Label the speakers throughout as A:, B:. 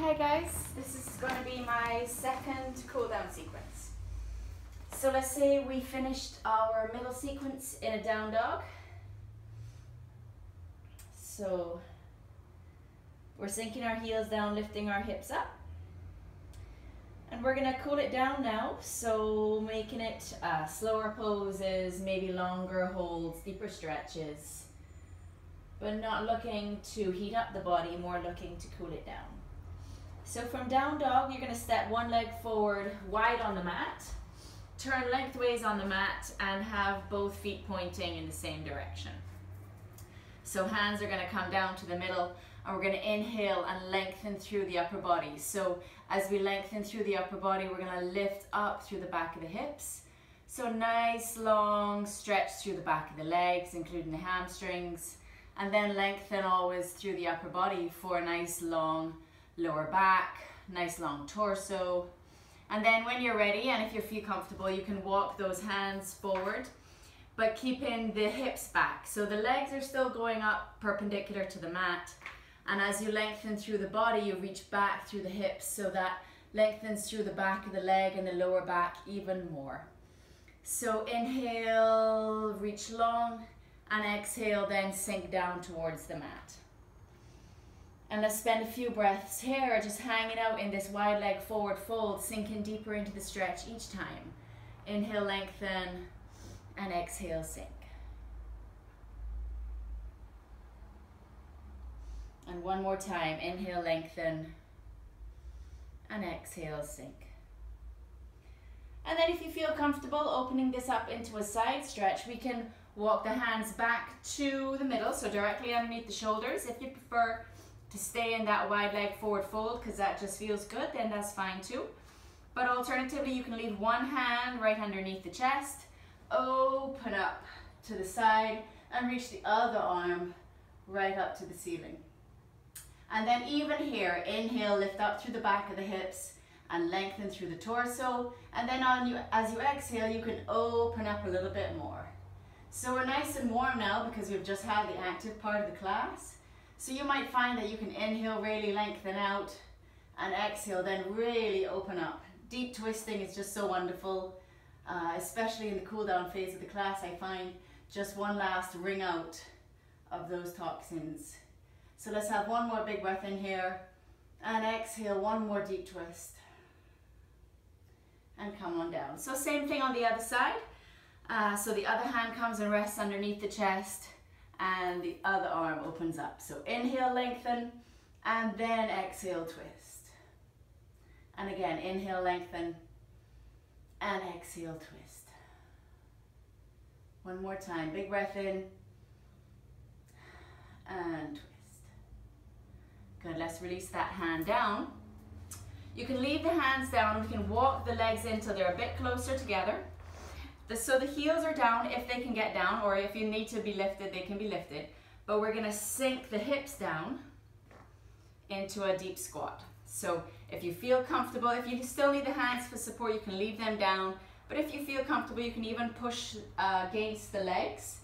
A: Okay guys, this is going to be my second cool down sequence. So let's say we finished our middle sequence in a down dog. So we're sinking our heels down, lifting our hips up. And we're going to cool it down now, so making it slower poses, maybe longer holds, deeper stretches, but not looking to heat up the body, more looking to cool it down. So from down dog, you're going to step one leg forward wide on the mat, turn lengthways on the mat, and have both feet pointing in the same direction. So hands are going to come down to the middle, and we're going to inhale and lengthen through the upper body. So as we lengthen through the upper body, we're going to lift up through the back of the hips. So nice long stretch through the back of the legs, including the hamstrings, and then lengthen always through the upper body for a nice long lower back, nice long torso. And then when you're ready, and if you feel comfortable, you can walk those hands forward, but keeping the hips back. So the legs are still going up perpendicular to the mat. And as you lengthen through the body, you reach back through the hips, so that lengthens through the back of the leg and the lower back even more. So inhale, reach long, and exhale, then sink down towards the mat. And let's spend a few breaths here, just hanging out in this wide leg forward fold, sinking deeper into the stretch each time. Inhale, lengthen, and exhale, sink. And one more time, inhale, lengthen, and exhale, sink. And then if you feel comfortable opening this up into a side stretch, we can walk the hands back to the middle, so directly underneath the shoulders. If you prefer to stay in that wide leg forward fold because that just feels good, then that's fine too. But alternatively, you can leave one hand right underneath the chest, open up to the side, and reach the other arm right up to the ceiling. And then even here, inhale, lift up through the back of the hips and lengthen through the torso. And then as you exhale, you can open up a little bit more. So we're nice and warm now because we've just had the active part of the class. So you might find that you can inhale, really lengthen out, and exhale, then really open up. Deep twisting is just so wonderful, especially in the cool down phase of the class. I find just one last wring out of those toxins. So let's have one more big breath in here, and exhale, one more deep twist. And come on down. So same thing on the other side. So the other hand comes and rests underneath the chest, and the other arm opens up. So inhale, lengthen, and then exhale, twist. And again, inhale, lengthen, and exhale, twist. One more time, big breath in, and twist. Good, let's release that hand down. You can leave the hands down, we can walk the legs in till they're a bit closer together. So the heels are down if they can get down, or if you need to be lifted, they can be lifted. But we're gonna sink the hips down into a deep squat. So if you feel comfortable, if you still need the hands for support, you can leave them down. But if you feel comfortable, you can even push against the legs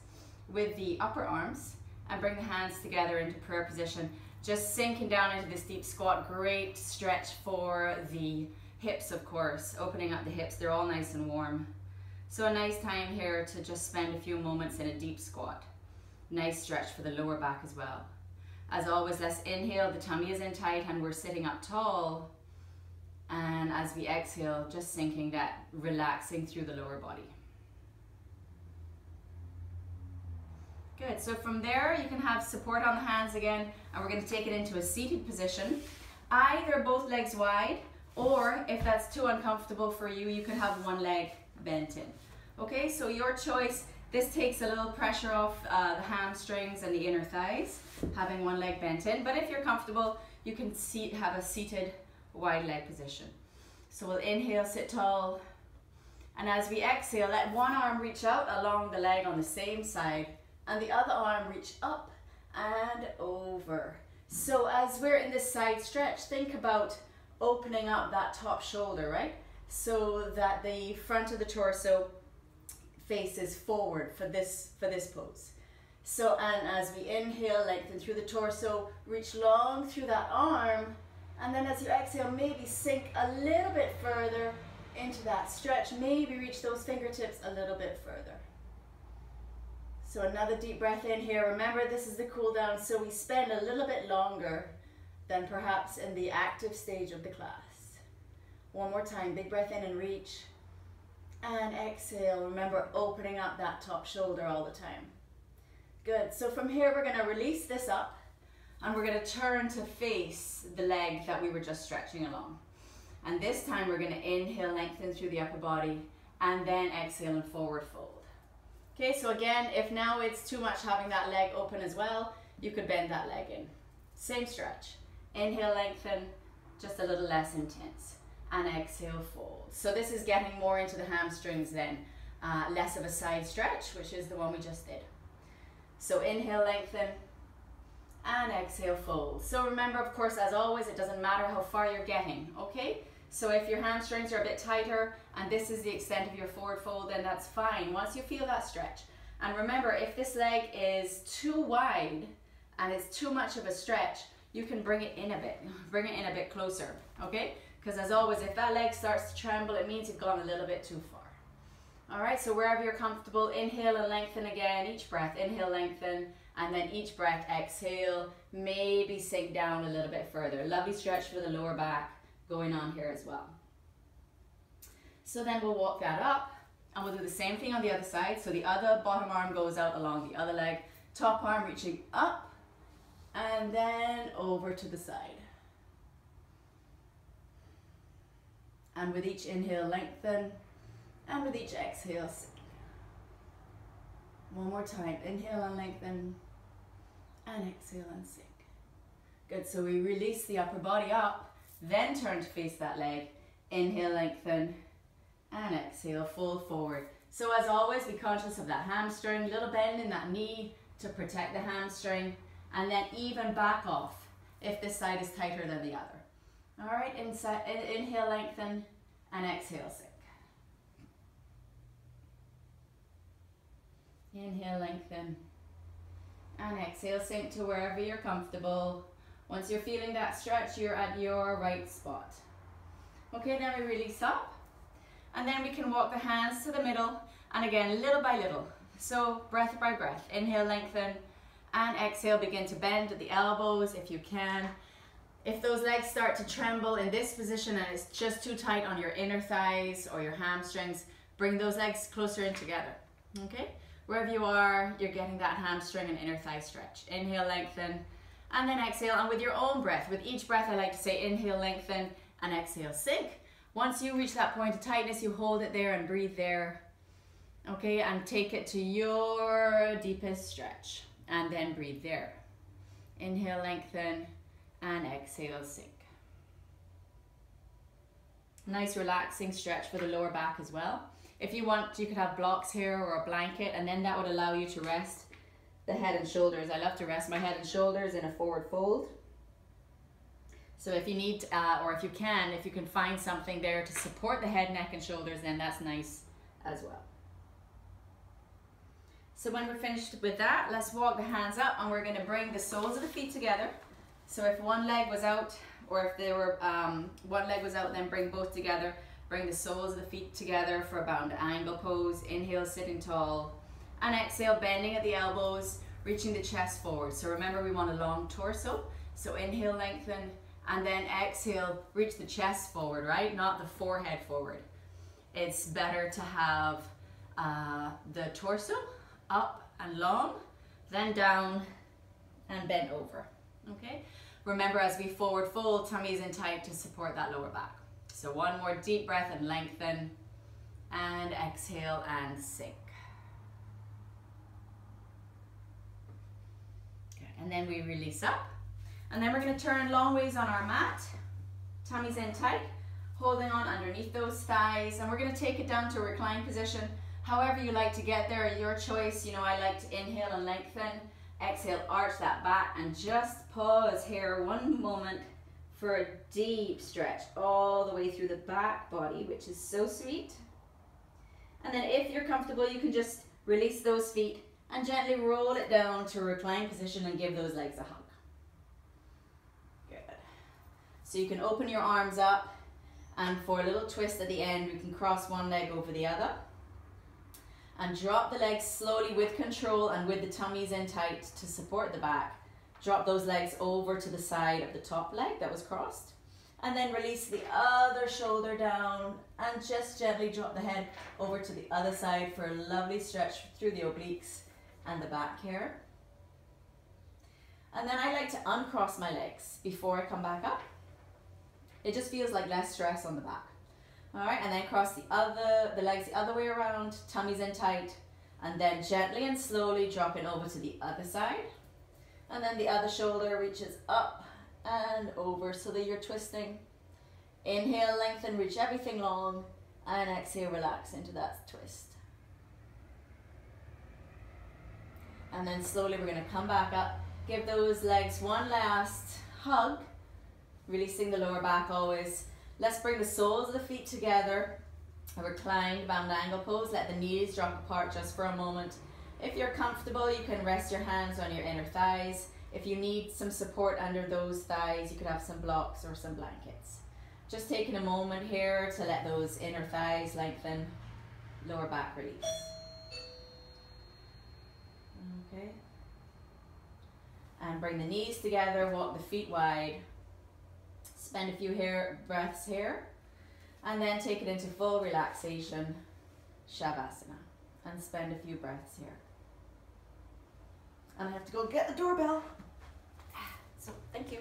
A: with the upper arms and bring the hands together into prayer position. Just sinking down into this deep squat. Great stretch for the hips, of course, opening up the hips. They're all nice and warm. So a nice time here to just spend a few moments in a deep squat. Nice stretch for the lower back as well. As always, let's inhale, the tummy is in tight and we're sitting up tall. And as we exhale, just sinking that, relaxing through the lower body. Good, so from there you can have support on the hands again, and we're going to take it into a seated position. Either both legs wide, or if that's too uncomfortable for you, you can have one leg bent in. Okay, so your choice. This takes a little pressure off the hamstrings and the inner thighs, having one leg bent in. But if you're comfortable, you can have a seated wide leg position. So we'll inhale, sit tall, and as we exhale, let one arm reach out along the leg on the same side, and the other arm reach up and over. So as we're in this side stretch, think about opening up that top shoulder, right? So that the front of the torso faces forward for this pose. So, and as we inhale, lengthen through the torso, reach long through that arm, And then as you exhale, maybe sink a little bit further into that stretch. Maybe reach those fingertips a little bit further. So another deep breath in here. Remember, this is the cool down, so we spend a little bit longer than perhaps in the active stage of the class. One more time, big breath in and reach. And exhale. Remember, opening up that top shoulder all the time. Good. So from here, we're going to release this up. And we're going to turn to face the leg that we were just stretching along. And this time we're going to inhale, lengthen through the upper body, and then exhale and forward fold. Okay, so again, if now it's too much having that leg open as well, you could bend that leg in. Same stretch. Inhale, lengthen, just a little less intense. And exhale, fold. So this is getting more into the hamstrings then. Less of a side stretch, which is the one we just did. So inhale, lengthen, and exhale, fold. So remember, of course, as always, it doesn't matter how far you're getting, okay? So if your hamstrings are a bit tighter and this is the extent of your forward fold, then that's fine once you feel that stretch. And remember, if this leg is too wide and it's too much of a stretch, you can bring it in a bit closer, okay? Because as always, if that leg starts to tremble, it means you've gone a little bit too far. All right, so wherever you're comfortable, inhale and lengthen again, each breath, inhale, lengthen, and then each breath, exhale, maybe sink down a little bit further. Lovely stretch for the lower back going on here as well. So then we'll walk that up, and we'll do the same thing on the other side. So the other bottom arm goes out along the other leg, top arm reaching up, and then over to the side. And with each inhale, lengthen, and with each exhale, sink. One more time, inhale and lengthen, and exhale and sink. Good, so we release the upper body up, then turn to face that leg, inhale, lengthen, and exhale, fold forward. So as always, be conscious of that hamstring, little bend in that knee to protect the hamstring, and then even back off if this side is tighter than the other. All right, inhale, lengthen, and exhale, sink. Inhale, lengthen, and exhale, sink to wherever you're comfortable. Once you're feeling that stretch, you're at your right spot. Okay, then we release up, and then we can walk the hands to the middle, and again, little by little. So breath by breath, inhale, lengthen, and exhale, begin to bend at the elbows if you can. If those legs start to tremble in this position and it's just too tight on your inner thighs or your hamstrings, bring those legs closer in together, okay? Wherever you are, you're getting that hamstring and inner thigh stretch. Inhale, lengthen, and then exhale. And with your own breath, with each breath I like to say inhale, lengthen, and exhale, sink. Once you reach that point of tightness, you hold it there and breathe there, okay? And take it to your deepest stretch, and then breathe there. Inhale, lengthen, and exhale, sink. Nice relaxing stretch for the lower back as well. If you want, you could have blocks here or a blanket, and then that would allow you to rest the head and shoulders. I love to rest my head and shoulders in a forward fold. So if you need, or if you can find something there to support the head, neck, and shoulders, then that's nice as well. So when we're finished with that, let's walk the hands up, and we're going to bring the soles of the feet together. So if one leg was out, or if there were one leg was out, then bring both together. Bring the soles of the feet together for a bound angle pose. Inhale, sitting tall, and exhale, bending at the elbows, reaching the chest forward. So remember, we want a long torso. So inhale, lengthen, and then exhale, reach the chest forward, right? Not the forehead forward. It's better to have the torso up and long, then down and bent over, okay? Remember, as we forward fold, tummy is in tight to support that lower back. So one more deep breath and lengthen, and exhale and sink. Good. And then we release up, and then we're going to turn long ways on our mat. Tummy's in tight, holding on underneath those thighs, and we're going to take it down to a reclined position. However you like to get there, your choice. You know, I like to inhale and lengthen, exhale, arch that back, and just pause here one moment for a deep stretch all the way through the back body, which is so sweet. And then if you're comfortable, you can just release those feet and gently roll it down to a reclined position and give those legs a hug. Good. So you can open your arms up, and for a little twist at the end, we can cross one leg over the other. And drop the legs slowly with control and with the tummies in tight to support the back. Drop those legs over to the side of the top leg that was crossed. And then release the other shoulder down and just gently drop the head over to the other side for a lovely stretch through the obliques and the back here. And then I like to uncross my legs before I come back up. It just feels like less stress on the back. All right, and then cross the legs the other way around, tummies in tight, and then gently and slowly dropping over to the other side. And then the other shoulder reaches up and over so that you're twisting. Inhale, lengthen, reach everything long, and exhale, relax into that twist. And then slowly we're going to come back up. Give those legs one last hug, releasing the lower back always. Let's bring the soles of the feet together. A reclined bound angle pose. Let the knees drop apart just for a moment. If you're comfortable, you can rest your hands on your inner thighs. If you need some support under those thighs, you could have some blocks or some blankets. Just taking a moment here to let those inner thighs lengthen, lower back release. Okay. And bring the knees together, walk the feet wide. Spend a few breaths here. And then take it into full relaxation, Shavasana. And spend a few breaths here. And I have to go get the doorbell. So, thank you.